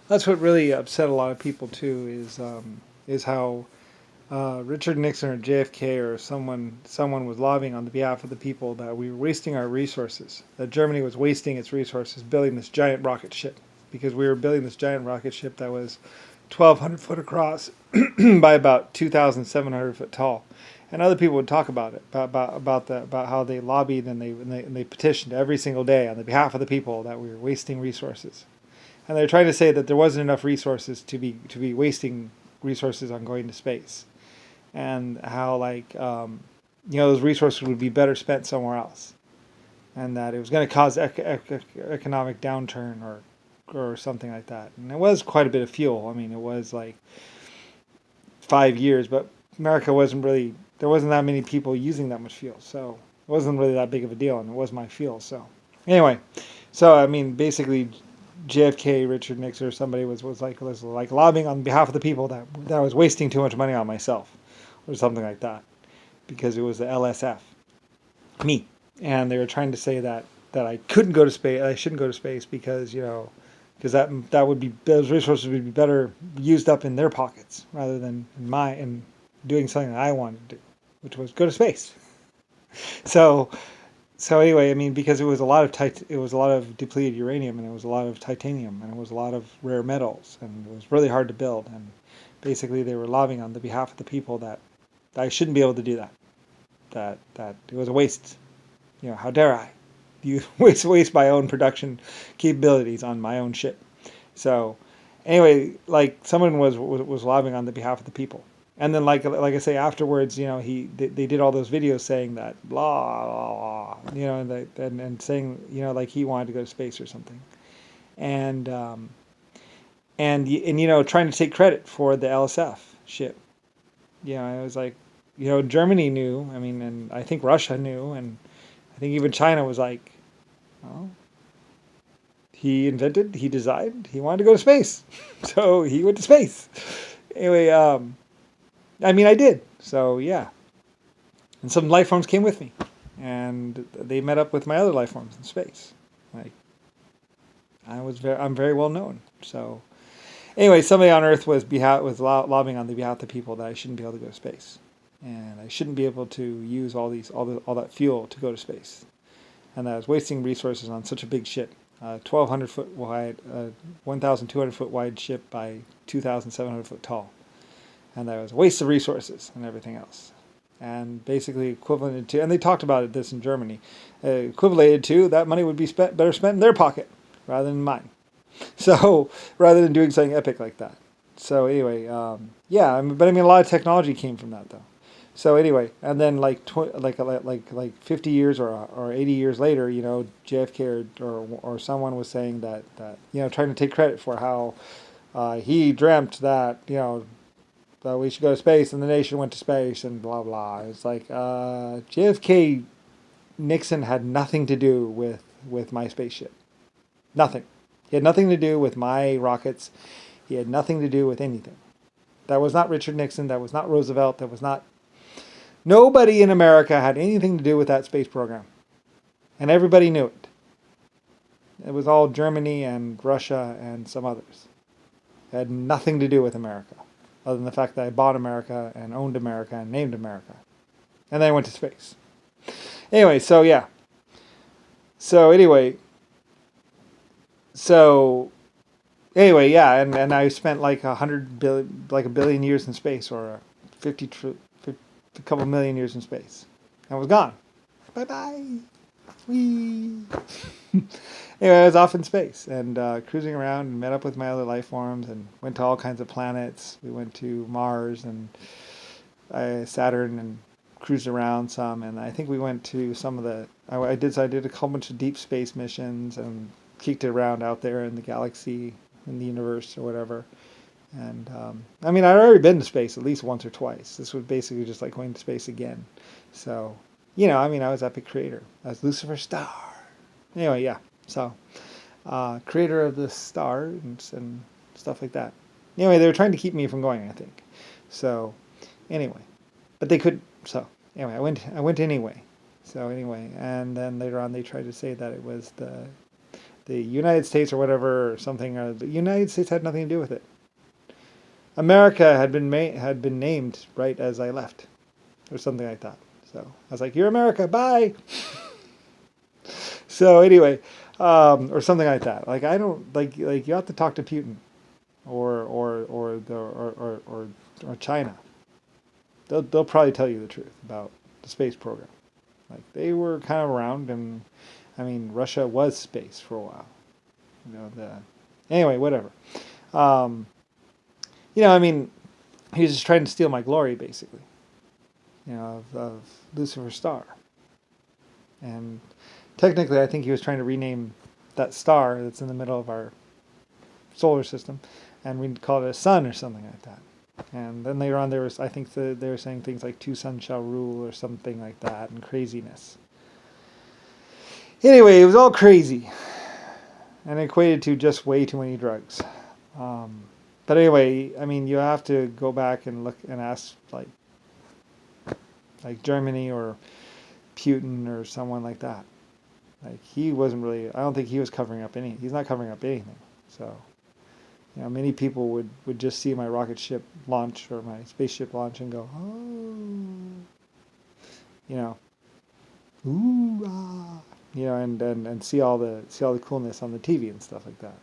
That's what really upset a lot of people too. Is how Richard Nixon or JFK or someone was lobbying on the behalf of the people that we were wasting our resources. That Germany was wasting its resources building this giant rocket ship because we were building this giant rocket ship that was 1,200 foot across by about 2,700 foot tall. And other people would talk about it, about how they lobbied and they petitioned every single day on the behalf of the people that we were wasting resources. And they're trying to say that there wasn't enough resources to be wasting resources on going to space, and how those resources would be better spent somewhere else, and that it was going to cause economic downturn or something like that. And it was quite a bit of fuel. I mean, it was like 5 years, but America wasn't really, there wasn't that many people using that much fuel, so it wasn't really that big of a deal, and it was my fuel. So anyway, so I mean, basically, JFK, Richard Nixon, or somebody was like lobbying on behalf of the people that I was wasting too much money on myself, or something like that, because it was the LSF, me, and they were trying to say that I couldn't go to space, I shouldn't go to space because because that would be, those resources would be better used up in their pockets rather than in doing something that I wanted to do, which was go to space. So so anyway, I mean, because it was a lot of depleted uranium, and it was a lot of titanium, and it was a lot of rare metals, and it was really hard to build. And basically, they were lobbying on the behalf of the people that I shouldn't be able to do that. That it was a waste. How dare I? You waste my own production capabilities on my own shit. So anyway, like someone was lobbying on the behalf of the people. And then, like I say, afterwards, they did all those videos saying that blah blah, blah, and saying like he wanted to go to space or something, and trying to take credit for the LSF ship. It was like, Germany knew. I mean, and I think Russia knew, and I think even China was like, well, he designed, he wanted to go to space, so he went to space. Anyway, I mean, I did. So yeah, and some life forms came with me, and they met up with my other life forms in space. Like I'm very well known. So anyway, somebody on Earth was lobbying on the behalf of the people that I shouldn't be able to go to space, and I shouldn't be able to use all that fuel to go to space, and that I was wasting resources on such a big ship, 1,200 foot wide, 1,200 foot wide ship by 2,700 foot tall, and that was a waste of resources and everything else. And basically equivalent to, and they talked about this in Germany, equated to that money would be better spent in their pocket rather than mine. So rather than doing something epic like that. So anyway, yeah, but I mean, a lot of technology came from that though. So anyway, and then like 50 years or 80 years later, JFK or someone was saying that trying to take credit for how he dreamt that that we should go to space and the nation went to space and blah blah. It's like JFK Nixon had nothing to do with my spaceship. Nothing. He had nothing to do with my rockets. He had nothing to do with anything. That was not Richard Nixon. That was not Roosevelt. That was not. Nobody in America had anything to do with that space program. And everybody knew it. It was all Germany and Russia and some others. It had nothing to do with America, other than the fact that I bought America and owned America and named America. And then I went to space. Anyway, so yeah. So anyway, so anyway, yeah, and I spent like 100 billion, like a billion years in space, or a couple million years in space, and was gone. Bye bye. Wee. Anyway, I was off in space and cruising around and met up with my other life forms and went to all kinds of planets. We went to Mars and Saturn and cruised around some, and I think we went to some of the. I did a whole bunch of deep space missions and kicked it around out there in the galaxy, in the universe, or whatever. And I mean, I'd already been to space at least once or twice. This was basically just like going to space again. So, I mean, I was Epic Creator. I was Lucifer Star. Anyway, yeah. So, creator of the star and stuff like that. Anyway, they were trying to keep me from going, I think. So, anyway, but they couldn't. So, anyway, I went anyway. So anyway, and then later on they tried to say that it was the United States or whatever or something. The United States had nothing to do with it. America had been named right as I left, or something like that. So I was like, "You're America, bye." So anyway, or something like that. Like I don't like you have to talk to Putin, or China. They'll probably tell you the truth about the space program. Like they were kind of around, and I mean Russia was space for a while. Anyway, whatever. I mean, he was just trying to steal my glory, basically. Of Lucifer's star. And technically, I think he was trying to rename that star that's in the middle of our solar system, and we'd call it a sun or something like that. And then later on, I think they were saying things like two suns shall rule or something like that, and craziness. Anyway, it was all crazy, and equated to just way too many drugs. But anyway, I mean, you have to go back and look and ask like Germany or Putin or someone like that. Like he wasn't really. I don't think he was covering up any. He's not covering up anything. So. Many people would just see my rocket ship launch or my spaceship launch and go, oh, ooh, ah, and see all the coolness on the TV and stuff like that.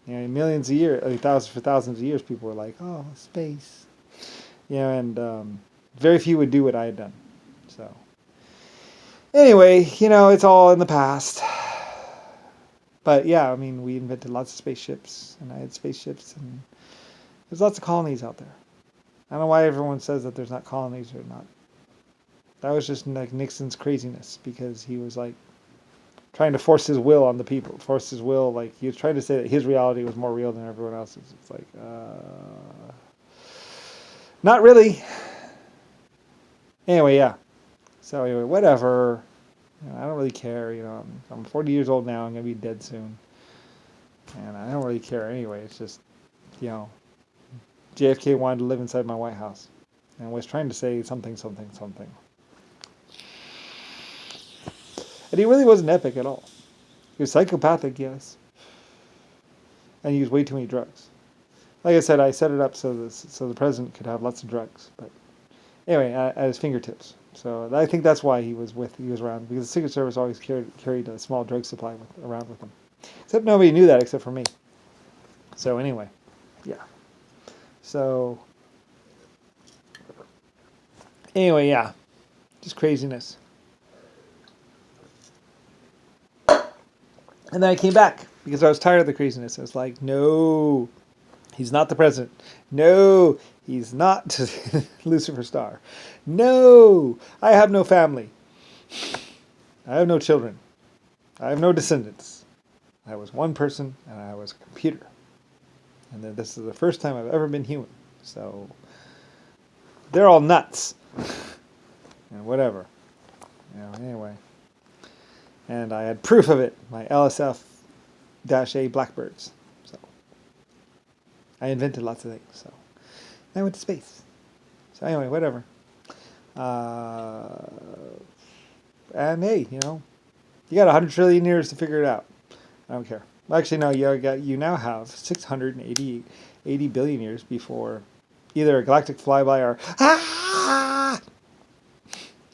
Millions of years, thousands of years, people were like, oh, space, and very few would do what I had done. So anyway, it's all in the past. But yeah, I mean, we invented lots of spaceships, and I had spaceships, and there's lots of colonies out there. I don't know why everyone says that there's not colonies or not. That was just like Nixon's craziness, because he was like trying to force his will on the people. Force his will, like he was trying to say that his reality was more real than everyone else's. It's like, not really. Anyway, yeah. So anyway, whatever. I don't really care, I'm 40 years old now, I'm going to be dead soon. And I don't really care anyway, it's just, JFK wanted to live inside my White House. And was trying to say something. And he really wasn't epic at all. He was psychopathic, yes. And he used way too many drugs. Like I said, I set it up so the president could have lots of drugs. But anyway, at his fingertips. So I think that's why he was around, because the Secret Service always carried a small drug supply around with them. Except nobody knew that except for me. So anyway, yeah. So anyway, yeah, just craziness. And then I came back because I was tired of the craziness. I was like, no, he's not the president. No, he's not Lucifer Star. No, I have no family. I have no children. I have no descendants. I was one person, and I was a computer. And then this is the first time I've ever been human. So they're all nuts. And whatever. Anyway. And I had proof of it. My LSF-A Blackbirds. So I invented lots of things. So I went to space. So anyway, whatever. And hey, you got 100 trillion years to figure it out. I don't care. Well, actually, no, you now have 680 billion years before either a galactic flyby or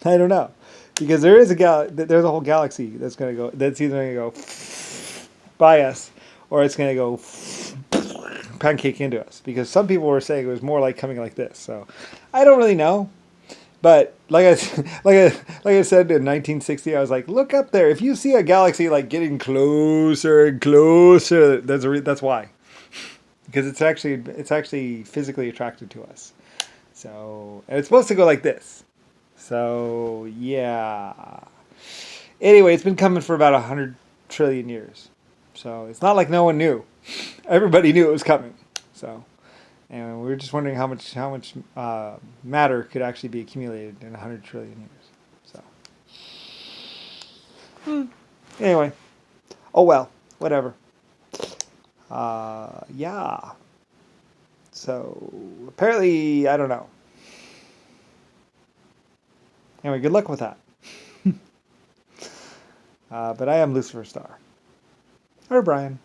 I don't know, because there's a whole galaxy that's either going to go by us or it's going to go pancake into us. Because some people were saying it was more like coming like this. So I don't really know. But like I said in 1960, I was like, look up there. If you see a galaxy like getting closer and closer, that's why. Because it's actually physically attracted to us. So, and it's supposed to go like this. So yeah. Anyway, it's been coming for about 100 trillion years. So it's not like no one knew. Everybody knew it was coming. So. And we were just wondering how much matter could actually be accumulated in 100 trillion years. So, anyway, oh well, whatever. Yeah. So apparently, I don't know. Anyway, good luck with that. But I am Lucifer Star. or Brian.